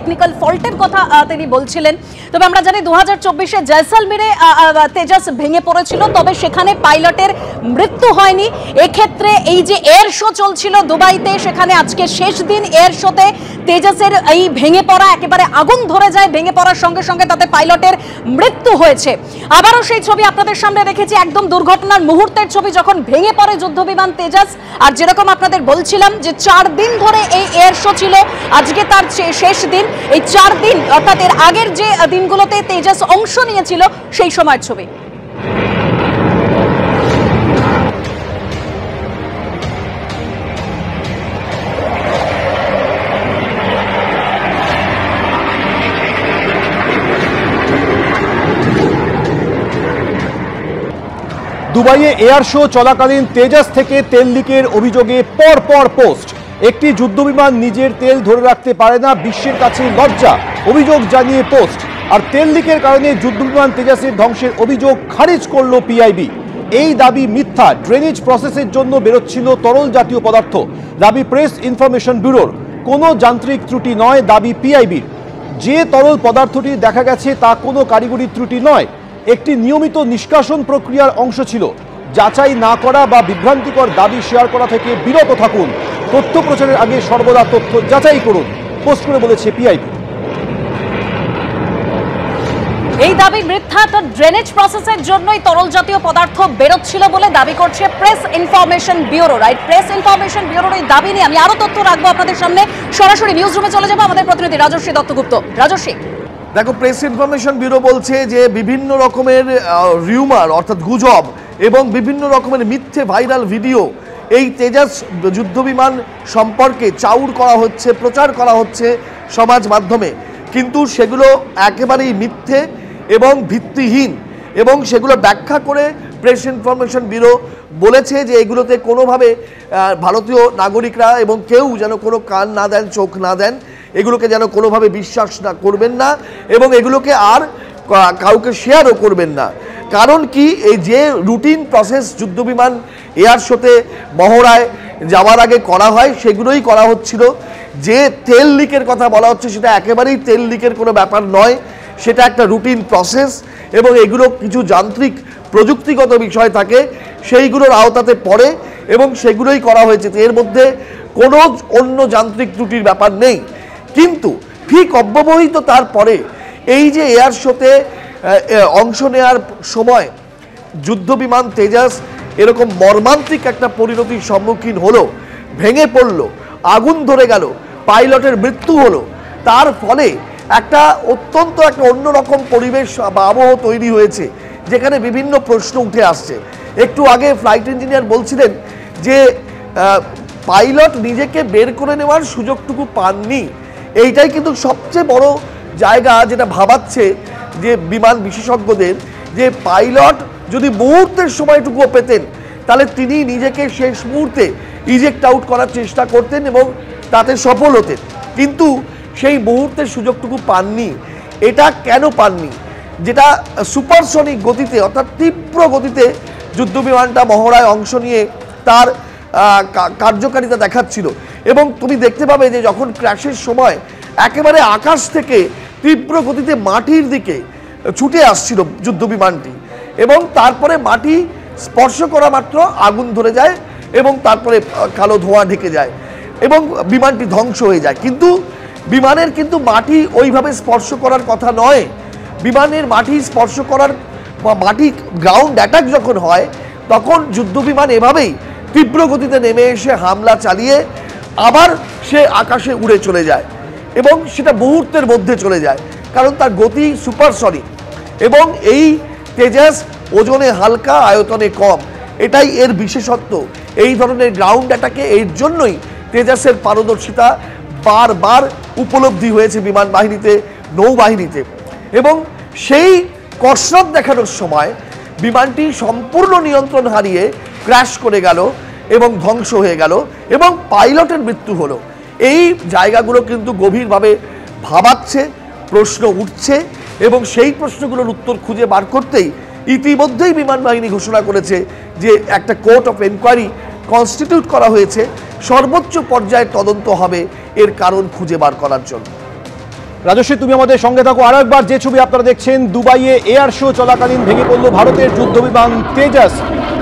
Technical ফল্টের কথা তিনি বলছিলেন। তবে আমরা জানি 2024-এ জয়সলমীরে তেজাস ভেঙে পড়েছিল, তবে সেখানে পাইলটের মৃত্যু হয়নি। এক্ষেত্রে এই যে এয়ার শো চলছিল দুবাইতে, সেখানে আজকে শেষ দিন এয়ার শোতে তেজাসের এই ভেঙে পড়া, একেবারে আগুন ধরে যায়, ভেঙে পড়ার সঙ্গে সঙ্গে তাতে পাইলটের মৃত্যু হয়েছে। আবারও সেই ছবি আপনাদের সামনে রেখেছি, একদম দুর্ঘটনার মুহূর্তের ছবি যখন ভেঙে পড়ে যুদ্ধবিমান তেজাস। আর যেরকম আপনাদের বলছিলাম যে 4 দিন ধরে এই এয়ার শো ছিল, আজকে তার শেষ দিন। এই 4 দিন অর্থাৎ এর আগের যে দিনগুলোতে তেজাস অংশ নিয়েছিল সেই সময়ের ছবি। দুবাইয়ে এয়ার শো চলাকালীন তেজাস থেকে তেল লিকের অভিযোগে পরপর পোস্ট। একটি যুদ্ধবিমান নিজের তেল ধরে রাখতে পারে না, বিশ্বের কাছে লজ্জা, অভিযোগ জানিয়ে পোস্ট। আর তেল লিকের কারণে যুদ্ধবিমান তেজাসের ধ্বংসের অভিযোগ খারিজ করল পিআইবি। এই দাবি মিথ্যা, ড্রেনেজ প্রসেসের জন্য বেরোচ্ছিল তরল জাতীয় পদার্থ, দাবি প্রেস ইনফরমেশন ব্যুরোর। কোনো যান্ত্রিক ত্রুটি নয়, দাবি পিআইবির। যে তরল পদার্থটি দেখা গেছে তা কোনো কারিগরি ত্রুটি নয়, একটি নিয়মিত নিষ্কাশন প্রক্রিয়ার অংশ ছিল। যাচাই না করা বা বিভ্রান্তিকর দাবি শেয়ার করা থেকে বিরত থাকুন। তথ্য প্রচারের আগে সর্বদা তথ্য যাচাই করুন, পোস্ট করে বলেছে পিআইবি। এই দাবি মিথ্যা, তো ড্রেনেজ প্রসেসের জন্যই তরল জাতীয় পদার্থ বেরোচ্ছিল বলে দাবি করছে press information bureau. Right, press information ব্যুরোর এই দাবি নিয়ে আমি আরো তথ্য রাখবো আপনাদের সামনে। সরাসরি নিউজ রুমে চলে যাবো, আমাদের প্রতিনিধি রাজশ্রী দত্তগুপ্ত। রাজশ্রী, দেখো, প্রেস ইনফরমেশন ব্যুরো বলছে যে বিভিন্ন রকমের রিউমার অর্থাৎ গুজব এবং বিভিন্ন রকমের মিথ্যে ভাইরাল ভিডিও এই তেজাস যুদ্ধবিমান সম্পর্কে চাউর করা হচ্ছে, প্রচার করা হচ্ছে সমাজ মাধ্যমে, কিন্তু সেগুলো একেবারেই মিথ্যে এবং ভিত্তিহীন। এবং সেগুলো ব্যাখ্যা করে প্রেস ইনফরমেশন ব্যুরো বলেছে যে এগুলোতে কোনোভাবে ভারতীয় নাগরিকরা এবং কেউ যেন কোনো কান না দেন, চোখ না দেন, এগুলোকে যেন কোনোভাবে বিশ্বাস না করবেন না এবং এগুলোকে আর কাউকে শেয়ারও করবেন না। কারণ কি, এই যে রুটিন প্রসেস যুদ্ধবিমান এয়ার শোতে মহড়ায় যাওয়ার আগে করা হয় সেগুলোই করা হচ্ছিল। যে তেল লিকের কথা বলা হচ্ছে সেটা একেবারেই তেল লিকের কোনো ব্যাপার নয়, সেটা একটা রুটিন প্রসেস এবং এগুলো কিছু যান্ত্রিক প্রযুক্তিগত বিষয় থাকে, সেইগুলোর আওতাতে পড়ে এবং সেগুলোই করা হয়েছে। এর মধ্যে কোনো অন্য যান্ত্রিক ত্রুটির ব্যাপার নেই। কিন্তু ঠিক অব্যবহিত তারপরে এই যে এয়ার শোতে অংশ নেওয়ার সময় যুদ্ধবিমান তেজাস এরকম মর্মান্তিক একটা পরিণতির সম্মুখীন হলো, ভেঙে পড়লো, আগুন ধরে গেল, পাইলটের মৃত্যু হলো, তার ফলে একটা অত্যন্ত একটা অন্যরকম পরিবেশ বা আবহ তৈরি হয়েছে, যেখানে বিভিন্ন প্রশ্ন উঠে আসছে। একটু আগে ফ্লাইট ইঞ্জিনিয়ার বলছিলেন যে পাইলট নিজেকে বের করে নেওয়ার সুযোগটুকু পাননি। এইটাই কিন্তু সবচেয়ে বড় জায়গা যেটা ভাবাচ্ছে যে বিমান বিশেষজ্ঞদের, যে পাইলট যদি মুহূর্তের সময়টুকুও পেতেন তাহলে তিনি নিজেকে শেষ মুহূর্তে ইজেক্ট আউট করার চেষ্টা করতেন এবং তাতে সফল হতেন, কিন্তু সেই মুহূর্তের সুযোগটুকু পাননি। এটা কেন পাননি? যেটা সুপারসনিক গতিতে অর্থাৎ তীব্র গতিতে যুদ্ধবিমানটা মহড়ায় অংশ নিয়ে তার কার্যকারিতা দেখাচ্ছিল এবং তুমি দেখতে পাবে যে যখন ক্র্যাশের সময় একেবারে আকাশ থেকে তীব্র গতিতে মাটির দিকে ছুটে আসছিল যুদ্ধবিমানটি এবং তারপরে মাটি স্পর্শ করা মাত্র আগুন ধরে যায় এবং তারপরে কালো ধোঁয়া ঢেকে যায় এবং বিমানটি ধ্বংস হয়ে যায়। কিন্তু বিমানের কিন্তু মাটি ওইভাবে স্পর্শ করার কথা নয়। বিমানের মাটি স্পর্শ করার বা মাটি গ্রাউন্ড অ্যাটাক যখন হয় তখন যুদ্ধবিমান এভাবেই তীব্র গতিতে নেমে এসে হামলা চালিয়ে আবার সে আকাশে উড়ে চলে যায় এবং সেটা মুহূর্তের মধ্যে চলে যায়, কারণ তার গতি সুপারসনিক। এবং এই তেজাস ওজনে হালকা, আয়তনে কম, এটাই এর বিশেষত্ব। এই ধরনের গ্রাউন্ড অ্যাটাকে এর জন্যই তেজাসের পারদর্শিতা বারবার উপলব্ধি হয়েছে বিমান বাহিনীতে, নৌবাহিনীতে। এবং সেই কসরত দেখানোর সময় বিমানটি সম্পূর্ণ নিয়ন্ত্রণ হারিয়ে ক্র্যাশ করে গেল এবং ধ্বংস হয়ে গেল এবং পাইলটের মৃত্যু হলো। এই জায়গাগুলো কিন্তু গভীরভাবে ভাবাচ্ছে, প্রশ্ন উঠছে এবং সেই প্রশ্নগুলোর উত্তর খুঁজে বার করতেই ইতিমধ্যেই বিমান বাহিনী ঘোষণা করেছে যে একটা কোর্ট অফ এনকোয়ারি কনস্টিটিউট করা হয়েছে, সর্বোচ্চ পর্যায়ে তদন্ত হবে এর কারণ খুঁজে বার করার জন্য। রাজশ্রী, তুমি আমাদের সঙ্গে থাকো। আর একবার যে ছবি আপনারা দেখছেন, দুবাইয়ে এয়ার শো চলাকালীন ভেঙে পড়ল ভারতের যুদ্ধবিমান তেজাস।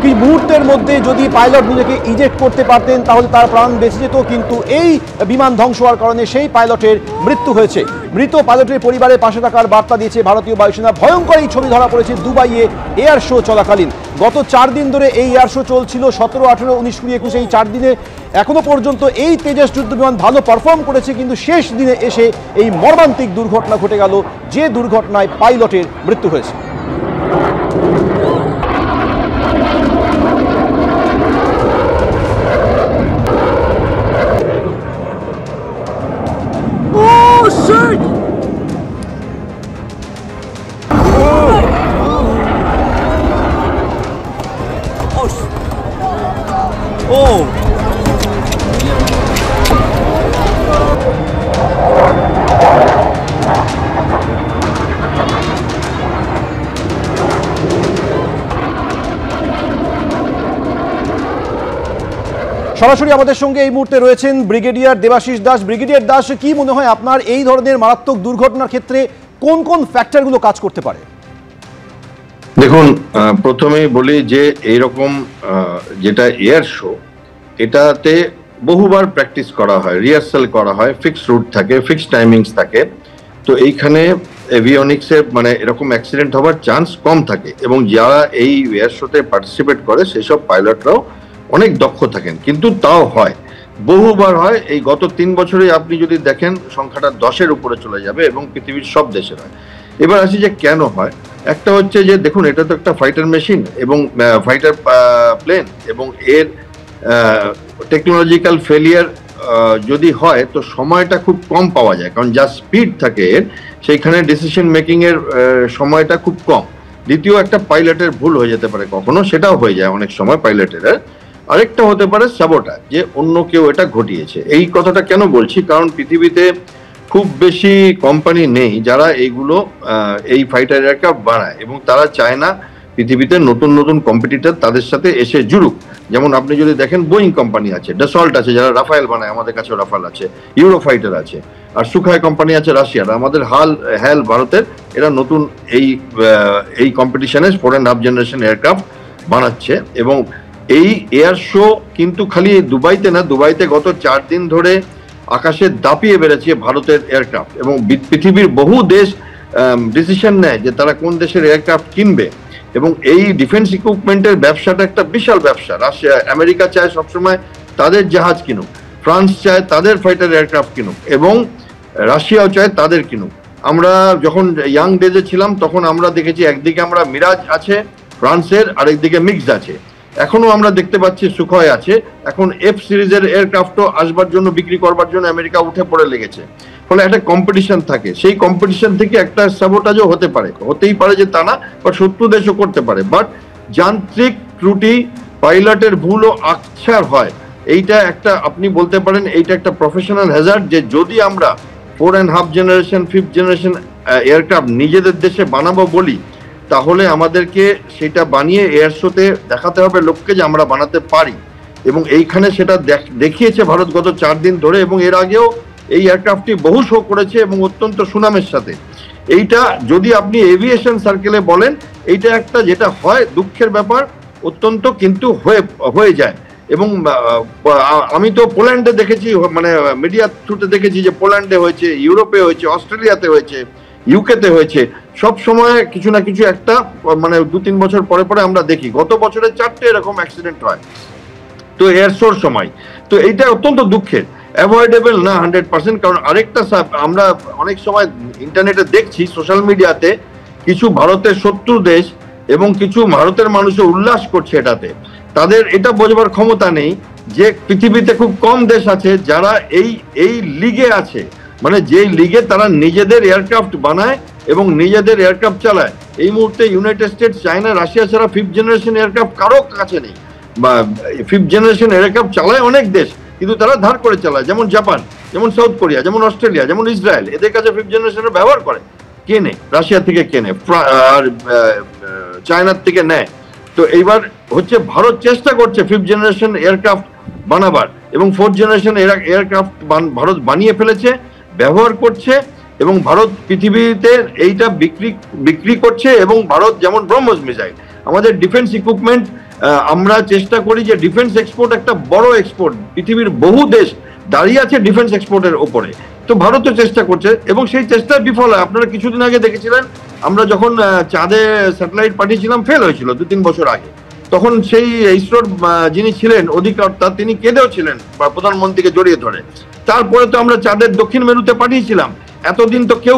কি মুহূর্তের মধ্যে যদি পাইলট নিজেকে ইজেক্ট করতে পারতেন তাহলে তার প্রাণ বেঁচে যেত, কিন্তু এই বিমান ধ্বংস হওয়ার কারণে সেই পাইলটের মৃত্যু হয়েছে। মৃত পাইলটের পরিবারের পাশে থাকার বার্তা দিয়েছে ভারতীয় বায়ুসেনা। ভয়ঙ্কর এই ছবি ধরা পড়েছে দুবাইয়ে এয়ার শো চলাকালীন। গত 4 দিন ধরে এই এয়ার শো চলছিল, 17, 18, 19, 20, 21 এই 4 দিনে এখনো পর্যন্ত এই তেজাস যুদ্ধবিমান ভালো পারফর্ম করেছে, কিন্তু শেষ দিনে এসে এই মর্মান্তিক দুর্ঘটনা ঘটে গেল, যে দুর্ঘটনায় পাইলটের মৃত্যু হয়েছে। সরাসরি আমাদের সঙ্গে এই মুহূর্তে রয়েছেন ব্রিগেডিয়ার দেবাশিস দাস। ব্রিগেডিয়ার দাস, কি মনে হয় আপনার এই ধরনের মারাত্মক দুর্ঘটনার ক্ষেত্রে কোন কোন ফ্যাক্টরগুলো কাজ করতে পারে? দেখুন, প্রথমেই বলি যে এইরকম যেটা এয়ার শো, এটাতে বহুবার প্র্যাকটিস করা হয়, রিহার্সাল করা হয়, ফিক্সড রুট থাকে, ফিক্সড টাইমিংস থাকে। তো এইখানে এভিওনিক্সের মানে এরকম অ্যাক্সিডেন্ট হওয়ার চান্স কম থাকে, এবং যারা এই এয়ার শোতে পার্টিসিপেট করে সেসব পাইলটরাও অনেক দক্ষ থাকেন, কিন্তু তাও হয়, বহুবার হয়। এই গত 3 বছরে আপনি যদি দেখেন সংখ্যাটা 10-এর উপরে চলে যাবে, এবং পৃথিবীর সব দেশের হয়। এবার আসি যে কেন হয়। একটা হচ্ছে যে দেখুন, এটা তো একটা ফাইটার মেশিন এবং ফাইটার প্লেন, এবং এর টেকনোলজিক্যাল ফেলিয়ার যদি হয় তো সময়টা খুব কম পাওয়া যায়, কারণ যা স্পিড থাকে এর, সেইখানে ডিসিশন মেকিং এর সময়টা খুব কম। দ্বিতীয়, একটা পাইলটের ভুল হয়ে যেতে পারে কখনো, সেটাও হয়ে যায় অনেক সময় পাইলটের। আরেকটা হতে পারে সাবোটাজ, যে অন্য কেউ এটা ঘটিয়েছে। এই কথাটা কেন বলছি, কারণ পৃথিবীতে খুব বেশি কোম্পানি নেই যারা এইগুলো এই ফাইটার এয়ারক্রাফট বানায়, এবং তারা চায় না পৃথিবীতে নতুন নতুন কম্পিটিটর তাদের সাথে এসে জুড়ুক। যেমন আপনি যদি দেখেন, বোয়িং কোম্পানি আছে, ডাসল্ট আছে যারা রাফায়েল বানায়, আমাদের কাছে রাফাল আছে, ইউরোফাইটার আছে, আর সুখাই কোম্পানি আছে রাশিয়ার, আমাদের হ্যাল ভারতের, এরা নতুন এই কম্পিটিশনে 4.5 জেনারেশন এয়ারক্রাফট বানাচ্ছে। এবং এই এয়ার শো কিন্তু খালি দুবাইতে না, দুবাইতে গত 4 দিন ধরে আকাশে দাপিয়ে বেড়েছে ভারতের এয়ারক্রাফট, এবং পৃথিবীর বহু দেশ ডিসিশন নেয় যে তারা কোন দেশের এয়ারক্রাফট কিনবে। এবং এই ডিফেন্স ইকুইপমেন্টের ব্যবসাটা একটা বিশাল ব্যবসা। রাশিয়া, আমেরিকা চায় সবসময় তাদের জাহাজ কিনুক, ফ্রান্স চায় তাদের ফাইটার এয়ারক্রাফট কিনুক, এবং রাশিয়াও চায় তাদের কিনুক। আমরা যখন ইয়াং ডেজে ছিলাম তখন আমরা দেখেছি একদিকে আমরা মিরাজ আছে ফ্রান্সের, আরেকদিকে মিক্স আছে। এখনো আমরা দেখতে পাচ্ছি সুখয় আছে। এখন এফ সিরিজের এয়ারক্রাফটও আসবার জন্য, বিক্রি করবার জন্য আমেরিকা উঠে পড়ে লেগেছে। ফলে একটা কম্পিটিশন থাকে, সেই কম্পিটিশন থেকে একটা সাবোটাজও হতে পারে, হতেই পারে যে তা না, বা শত্রু দেশও করতে পারে। বাট যান্ত্রিক ত্রুটি, পাইলটের ভুল ও আকছার হয়, এইটা একটা আপনি বলতে পারেন এইটা একটা প্রফেশনাল হ্যাজার্ড। যে যদি আমরা 4.5 জেনারেশন 5th জেনারেশন এয়ারক্রাফট নিজেদের দেশে বানাবো বলি, তাহলে আমাদেরকে সেটা বানিয়ে এয়ার শোতে দেখাতে হবে লোককে যে আমরা বানাতে পারি। এবং এইখানে সেটা দেখিয়েছে ভারত গত 4 দিন ধরে, এবং এর আগেও এই এয়ারক্রাফটটি বহু শো করেছে এবং অত্যন্ত সুনামের সাথে। এইটা যদি আপনি এভিয়েশন সার্কেলে বলেন, এইটা একটা যেটা হয় দুঃখের ব্যাপার অত্যন্ত, কিন্তু হয়ে যায়। এবং আমি তো পোল্যান্ডে দেখেছি, মানে মিডিয়া থ্রুতে দেখেছি যে পোল্যান্ডে হয়েছে, ইউরোপে হয়েছে, অস্ট্রেলিয়াতে হয়েছে, ইউকেতে হয়েছে। সব সময় কিছু না কিছু একটা, মানে 2-3 বছর পরে পরে আমরা দেখি। গত বছরে 4টে এরকম অ্যাক্সিডেন্ট হয় তো এয়ার শোর সময়। তো এইটা অত্যন্ত দুঃখের, অ্যাভয়েডেবল না 100%। কারণ আরেকটা আমরা অনেক সময় ইন্টারনেটে দেখছি, সোশ্যাল মিডিয়াতে কিছু ভারতের শত্রু দেশ এবং কিছু ভারতের মানুষও উল্লাস করছে এটাতে। তাদের এটা বোঝবার ক্ষমতা নেই যে পৃথিবীতে খুব কম দেশ আছে যারা এই লিগে আছে, মানে যে লিগে তারা নিজেদের এয়ারক্রাফট বানায় এবং নিজেদের এয়ারক্রাফট চালায়। এই মুহূর্তে ইউনাইটেড স্টেটস, চায়না, রাশিয়া ছাড়া 5th জেনারেশন এয়ারক্রাফট কারো কাছে নেই, বা 5th জেনারেশন এয়ারক্রাফট চালায় অনেক দেশ, কিন্তু তারা ধার করে চালায়। যেমন জাপান, যেমন সাউথ কোরিয়া, যেমন অস্ট্রেলিয়া, যেমন ইসরায়েল, এদের কাছে 5th জেনারেশনের ব্যবহার করে, কেনে, রাশিয়া থেকে কেনে, আর চায়নার থেকে নেয়। তো এইবার হচ্ছে ভারত চেষ্টা করছে 5th জেনারেশন এয়ারক্রাফট বানাবার, এবং 4th জেনারেশন এয়ারক্রাফট ভারত বানিয়ে ফেলেছে, ব্যবহার করছে, এবং ভারত পৃথিবীতে এইটা বিক্রি করছে। এবং ভারত যেমন ব্রহ্মস মিসাইল, আমাদের ডিফেন্স ইকুইপমেন্ট, আমরা চেষ্টা করি যে ডিফেন্স এক্সপোর্ট একটা বড় এক্সপোর্ট, পৃথিবীর বহু দেশ দাঁড়িয়ে আছে ডিফেন্স এক্সপোর্টের ওপরে, তো ভারতও চেষ্টা করছে এবং সেই চেষ্টায় বিফল হয়। আপনারা কিছুদিন আগে দেখেছিলেন আমরা যখন চাঁদে স্যাটেলাইট পাঠিয়েছিলাম, ফেল হয়েছিল 2-3 বছর আগে। তখন সেই ইসরোর যিনি ছিলেন অধিকর্তা, তিনি কেঁদেও ছিলেন প্রধানমন্ত্রীকে জড়িয়ে ধরে। তারপরে তো আমরা চাঁদের দক্ষিণ মেরুতে পাঠিয়েছিলাম। এতদিন তো কেউ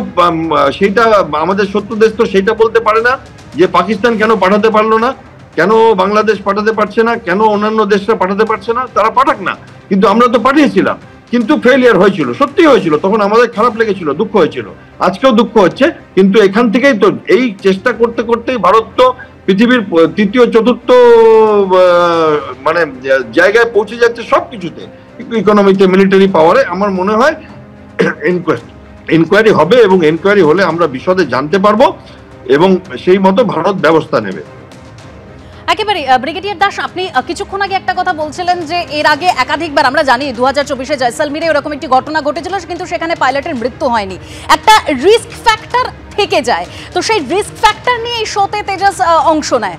সেইটা, আমাদের শত্রু দেশ তো সেইটা বলতে পারে না যে পাকিস্তান কেন পাঠাতে পারলো না, কেন বাংলাদেশ পাঠাতে পারছে না, কেন অন্যান্য দেশরা পাঠাতে পারছে না, তারা পাঠাক না। কিন্তু আমরা তো পাঠিয়েছিলাম, কিন্তু ফেলিয়ার হয়েছিল, সত্যি হয়েছিল। তখন আমাদের খারাপ লেগেছিল, দুঃখ হয়েছিল, আজকেও দুঃখ হচ্ছে। কিন্তু এখান থেকেই তো এই চেষ্টা করতে করতেই ভারত তো পৃথিবীর তৃতীয় চতুর্থ মানে জায়গায় পৌঁছে যাচ্ছে সবকিছুতে, ইকোনমিতে, মিলিটারি পাওয়ারে। আমার মনে হয় ইনকোয়ারি হবে এবং ইনকোয়ারি হলে আমরা বিশদে জানতে পারবো এবং সেই মতো ভারত ব্যবস্থা নেবে। একেবারে ব্রিগেডিয়ার দাস, আপনি কিছুক্ষণ আগে একটা কথা বলছিলেন যে এর আগে একাধিকবার আমরা জানি 2024-এ জয়সালমীরে এরকম একটি ঘটনা ঘটেছিল, কিন্তু সেখানে পাইলটের মৃত্যু হয়নি। একটা রিস্ক ফ্যাক্টর থেকে যায়, তো সেই রিস্ক ফ্যাক্টর নিয়ে এই শোতে তেজস অংশ নেয়।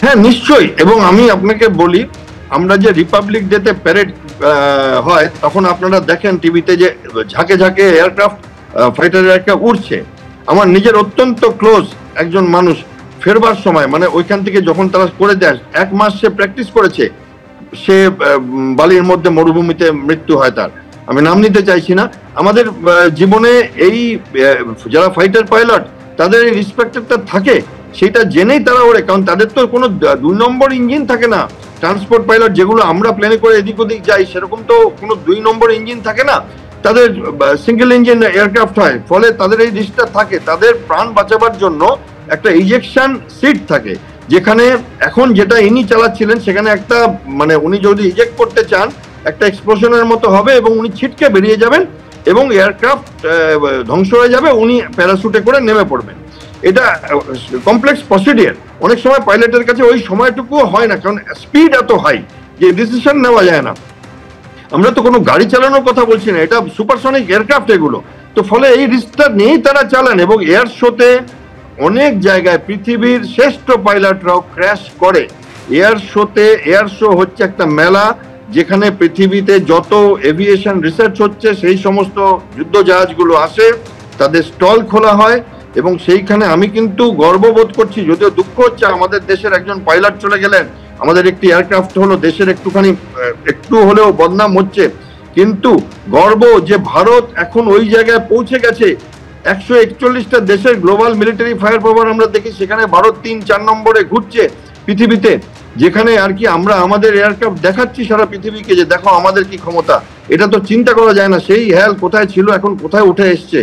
হ্যাঁ, নিশ্চয়ই। এবং আমি আপনাকে বলি, আমরা যে রিপাবলিক ডেতে প্যারেড হয় তখন আপনারা দেখেন টিভিতে যে ঝাঁকে ঝাঁকে এয়ারক্রাফট, ফাইটার এয়ারক্রাফট উড়ছে। আমার নিজের অত্যন্ত ক্লোজ একজন মানুষ ফেরবার সময়, মানে ওইখান থেকে যখন তারা করে দেয়, 1 মাস সে প্র্যাকটিস করেছে, সে বালির মধ্যে মরুভূমিতে মৃত্যু হয় তার। আমি নাম নিতে চাইছি না। আমাদের জীবনে এই যারা ফাইটার পাইলট, তাদের এই রেসপেক্টটা থাকে, সেটা জেনেই তারা ওড়ে। কারণ তাদের তো কোনো 2 নম্বর ইঞ্জিন থাকে না। ট্রান্সপোর্ট পাইলট যেগুলো আমরা প্লেনে করে এদিক ওদিক যাই, সেরকম তো কোনো 2 নম্বর ইঞ্জিন থাকে না, তাদের সিঙ্গেল ইঞ্জিন এয়ারক্রাফট হয়। ফলে তাদের এই রিস্কটা থাকে। তাদের প্রাণ বাঁচাবার জন্য একটা ইজেকশন সিট থাকে, যেখানে এখন যেটা ইনি চালাচ্ছিলেন সেখানে একটা, মানে উনি যদি ইজেক্ট করতে চান, একটা এক্সপ্লোশনের মতো হবে এবং উনি ছিটকে বেরিয়ে যাবেন এবং এয়ারক্রাফট ধ্বংস হয়ে যাবে, উনি প্যারাশুটে করে নেমে পড়বেন। এটা কমপ্লেক্স প্রসিডিয়ার। অনেক সময় পাইলটের কাছে ওই সময়টুকুও হয় না, কারণ স্পিড এত হাই যে ডিসিশন নেওয়া যায় না। আমরা তো কোনো গাড়ি চালানোর কথা বলছি না, এটা সুপারসনিক এয়ারক্রাফট এগুলো। তো ফলে এই রিস্কটা নিয়েই তারা চালান এবং এয়ার শোতে অনেক জায়গায় পৃথিবীর শ্রেষ্ঠ পাইলটরাও ক্র্যাশ করে। এয়ার শো হচ্ছে একটা মেলা, যেখানে পৃথিবীতে যত এভিয়েশন রিসার্চ হচ্ছে সেই সমস্ত যুদ্ধ জাহাজগুলো আসে, তাদের স্টল খোলা হয় এবং সেইখানে আমি কিন্তু গর্ববোধ করছি, যদিও দুঃখ হচ্ছে আমাদের দেশের একজন পাইলট চলে গেলেন, আমাদের একটি এয়ারক্রাফট হলো, দেশের একটু হলেও বদনাম হচ্ছে। কিন্তু গর্ব যে ভারত এখন ওই জায়গায় পৌঁছে গেছে। 141টা দেশের গ্লোবাল মিলিটারি ফায়ার পাওয়ার আমরা দেখি, সেখানে ভারত 3-4 নম্বরে ঘুরছে পৃথিবীতে, যেখানে আর কি আমরা আমাদের এয়ারক্রাফট দেখাচ্ছি সারা পৃথিবীকে যে দেখো আমাদের কি ক্ষমতা। এটা তো চিন্তা করা যায় না, সেই হেল কোথায় ছিল এখন কোথায় উঠে এসছে।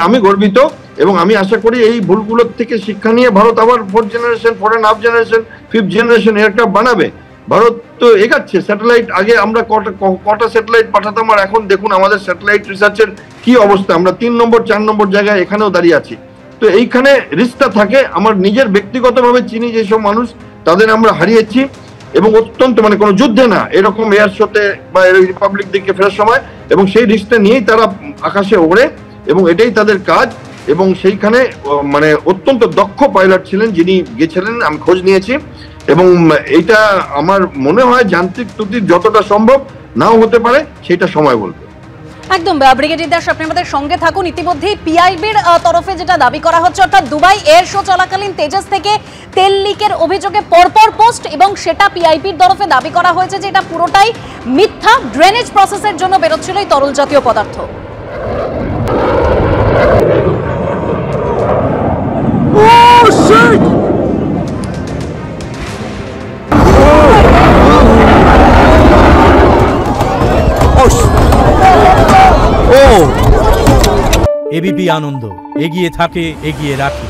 আমি গর্বিত এবং আমি আশা করি এই ভুলগুলোর থেকে শিক্ষা নিয়ে ভারত আবার 4th generation, 4.5 generation, 5th generation aircraft বানাবে। ভারত তো এগাচ্ছে। স্যাটেলাইট, আগে আমরা কটা স্যাটেলাইট পাঠাতাম, আর এখন দেখুন আমাদের স্যাটেলাইট রিসার্চের কি অবস্থা। আমরা 3 নম্বর 4 নম্বর জায়গায় এখানেও দাঁড়িয়ে আছি। তো এইখানে রিস্কটা থাকে। আমার নিজের ব্যক্তিগতভাবে চিনি যেসব মানুষ, তাদের আমরা হারিয়েছি এবং অত্যন্ত, মানে কোনো যুদ্ধে না, এরকম এয়ার শোতে বা রিপাবলিক দিকে ফেরার সময়, এবং সেই রিস্কটা নিয়েই তারা আকাশে ওড়ে এবং এটাই তাদের কাজ। এবং সেইখানে মানে অত্যন্ত দক্ষ পাইলট ছিলেন যিনি গেছিলেন, আমি খোঁজ নিয়েছি। এবং এইটা আমার মনে হয় যান্ত্রিক ত্রুটি যতটা সম্ভব নাও হতে পারে, সেটা সময় বলবে। একদম ব্রিগেডিয়ার দাস, আপনি আমাদের সঙ্গে থাকুন। ইতিমধ্যেই পিআইবির তরফে যেটা দাবি করা হচ্ছে, অর্থাৎ দুবাই এয়ার শো চলাকালীন তেজস থেকে তেল লিকের অভিযোগে পরপর পোস্ট, এবং সেটা পিআইবির তরফে দাবি করা হয়েছে যে এটা পুরোটাই মিথ্যা। ড্রেনেজ প্রসেসের জন্য বেরোচ্ছিল এই তরল জাতীয় পদার্থ। এবিপি আনন্দ, এগিয়ে থাকে, এগিয়ে রাখে।